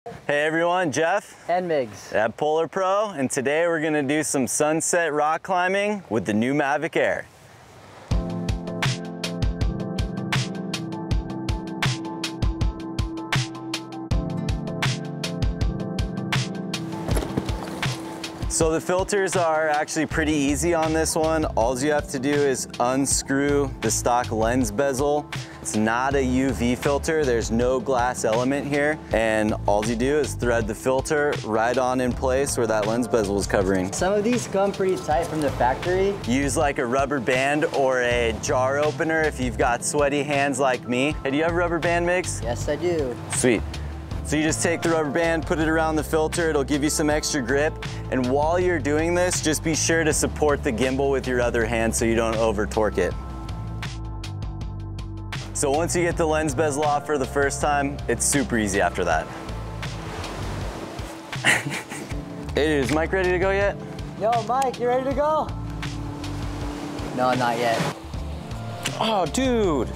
Hey everyone, Jeff and Migs at PolarPro, and today we're going to do some sunset rock climbing with the new Mavic Air. So the filters are actually pretty easy on this one. All you have to do is unscrew the stock lens bezel. It's not a UV filter, there's no glass element here. And all you do is thread the filter right on in place where that lens bezel is covering. Some of these come pretty tight from the factory. Use like a rubber band or a jar opener if you've got sweaty hands like me. Hey, do you have a rubber band, Migs? Yes, I do. Sweet. So you just take the rubber band, put it around the filter, it'll give you some extra grip. And while you're doing this, just be sure to support the gimbal with your other hand so you don't over torque it. So once you get the lens bezel off for the first time, it's super easy after that. Hey, is Mike ready to go yet? Yo, Mike, you ready to go? No, not yet. Oh, dude.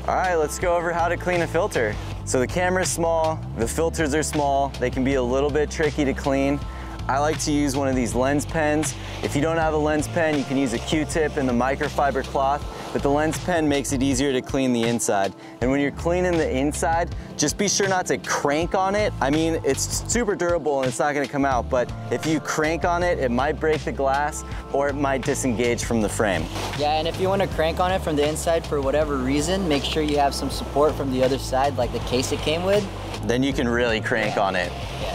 All right, let's go over how to clean a filter. So the camera's small, the filters are small, they can be a little bit tricky to clean. I like to use one of these lens pens. If you don't have a lens pen, you can use a Q-tip and the microfiber cloth, but the lens pen makes it easier to clean the inside. And when you're cleaning the inside, just be sure not to crank on it. I mean, it's super durable and it's not gonna come out, but if you crank on it, it might break the glass or it might disengage from the frame. Yeah, and if you wanna crank on it from the inside for whatever reason, make sure you have some support from the other side, like the case it came with. Then you can really crank on it. Yeah.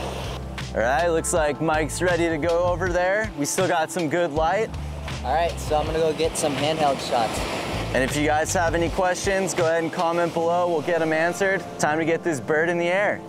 All right, looks like Mike's ready to go over there. We still got some good light. All right, so I'm gonna go get some handheld shots. And if you guys have any questions, go ahead and comment below. We'll get them answered. Time to get this bird in the air.